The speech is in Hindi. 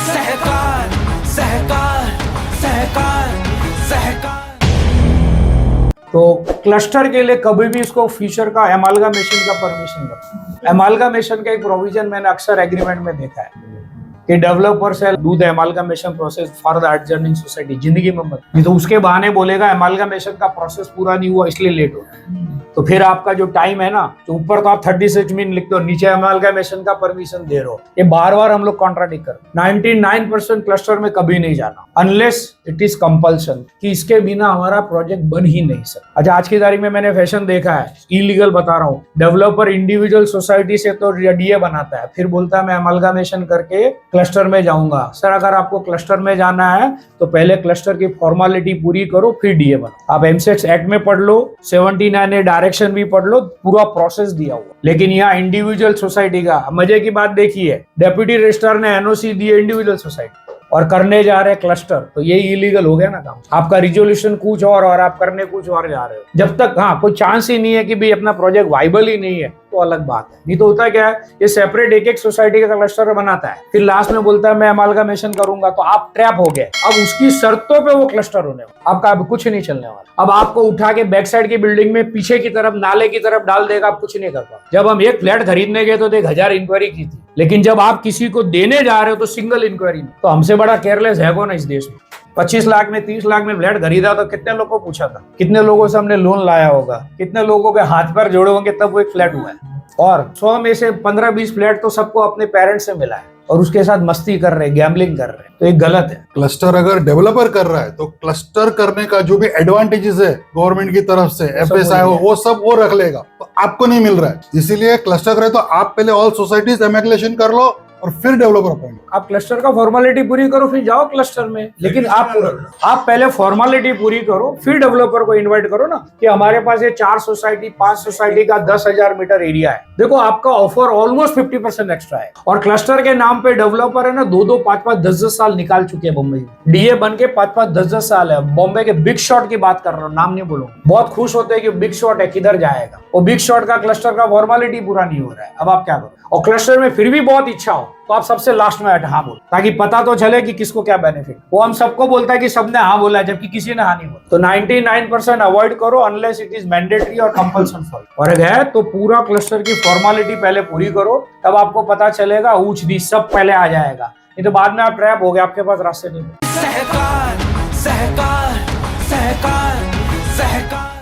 सहकार सहकार सहकार सहकार। तो क्लस्टर के लिए कभी भी इसको फ्यूचर का एमालगामेशन का परमिशन दो। एमालगामेशन का एक प्रोविजन मैंने अक्सर एग्रीमेंट में देखा है कि डेवलपर से do the amalgamation process for the adjoining society, जिंदगी में मत, नहीं तो उसके बहाने बोलेगा एमालगामेशन का प्रोसेस पूरा नहीं हुआ इसलिए लेट हो रहा है। तो फिर आपका जो टाइम है ना, तो ऊपर तो आप 36 मिनट लिख दो, नीचे एमालगामेशन का परमिशन दे रहे हो। ये बार बार हम लोग कॉन्ट्राडिक्ट कर। 99% क्लस्टर में कभी नहीं जाना अनलेस इट इज कंपल्सन, कि इसके बिना हमारा प्रोजेक्ट बन ही नहीं सकता। अच्छा, आज की तारीख में मैंने फैशन देखा है, इलीगल बता रहा हूँ, डेवलपर इंडिविजुअल सोसाइटी से तो डीए बनाता है, फिर बोलता है मैं एमालगामेशन करके क्लस्टर में जाऊंगा। सर, अगर आपको क्लस्टर में जाना है तो पहले क्लस्टर की फॉर्मेलिटी पूरी करो, फिर डीए बनाओ। आप एमसेट्स एक्ट में पढ़ लो, 79A डायरेक्शन भी पढ़ लो, पूरा प्रोसेस दिया हुआ। लेकिन यहाँ इंडिविजुअल सोसाइटी का मजे की बात देखिए, डेप्यूटी रजिस्ट्रार ने एनओसी दी है इंडिविजुअल सोसाइटी और करने जा रहे क्लस्टर, तो ये इलीगल हो गया ना काम। आपका रिजोल्यूशन कुछ और आप करने कुछ और जा रहे हो। जब तक कोई चांस ही नहीं है कि भाई अपना प्रोजेक्ट वाइबल ही नहीं है तो अलग बात है। नहीं तो होता क्या है, ये सेपरेट एक एक सोसाइटी का क्लस्टर बनाता है, फिर लास्ट में बोलता है मैं एमालगामेशन करूंगा, तो आप ट्रैप हो गए। अब उसकी शर्तों पे वो क्लस्टर होने वाला, आपका अब कुछ नहीं चलने वाला। अब आपको उठा के बैक साइड की बिल्डिंग में पीछे की तरफ नाले की तरफ डाल देगा, आप कुछ नहीं कर पाओगे। जब हम एक फ्लैट खरीदने गए तो 1000 इंक्वायरी की थी, लेकिन जब आप किसी को देने जा रहे हो तो सिंगल इंक्वायरी में। तो हमसे बड़ा केयरलेस है कौन इस देश में? 25 लाख में 30 लाख में फ्लैट खरीदा तो कितने लोगों को पूछा था, कितने लोगों से हमने लोन लाया होगा, कितने लोगों के हाथ पर जोड़े होंगे तब वो एक फ्लैट हुआ है। और 100 में से 15-20 फ्लैट तो सबको अपने पेरेंट्स से मिला है और उसके साथ मस्ती कर रहे, गैम्बलिंग कर रहे, तो ये गलत है। क्लस्टर अगर डेवलपर कर रहा है तो क्लस्टर करने का जो भी एडवांटेजेस है गवर्नमेंट की तरफ से, एफएसआई हो, वो सब वो रख लेगा, तो आपको नहीं मिल रहा है। इसीलिए क्लस्टर करे तो आप पहले ऑल सोसाइटीज एमेगुलेशन कर लो और फिर डेवलपर अपॉइंट। आप क्लस्टर का फॉर्मेलिटी पूरी करो फिर जाओ क्लस्टर में, लेकिन आप पहले फॉर्मेलिटी पूरी करो फिर डेवलपर को इनवाइट करो ना, कि हमारे पास ये 4 सोसाइटी 5 सोसाइटी का 10,000 मीटर एरिया है, देखो आपका ऑफर ऑलमोस्ट 50% एक्स्ट्रा है। और क्लस्टर के नाम पे डेवलपर है ना 2-2, 5-5, 10-10 साल निकाल चुके हैं बम्बई में। डीए बन के 5-5, 10-10 साल है। बॉम्बे के बिग शॉट की बात कर रहा हूँ, नाम नहीं बोलूंगा। बहुत खुश होते हैं कि बिग शॉट है, किधर जाएगा। वो बिग शॉट का क्लस्टर का फॉर्मेलिटी पूरा नहीं हो रहा है, अब आप क्या करो। और क्लस्टर में फिर भी बहुत इच्छा हो तो आप सबसे लास्ट में हाँ बोलो, ताकि पता तो चले कि किसको क्या बेनिफिट। वो हम सबको बोलता है कि सबने हाँ बोला है, जबकि किसी ने हाँ नहीं बोला। तो 99% अवॉइड करो अनलेस इट इज मैंडेटरी और कंपल्सन फॉर। और अगर है तो पूरा क्लस्टर की फॉर्मेलिटी पहले पूरी करो, तब आपको पता चलेगा, ऊंच नीच सब पहले आ जाएगा। नहीं तो बाद में आप ट्रैप हो गए, आपके पास रास्ते नहीं। सहकार सहकार सहकार सहकार।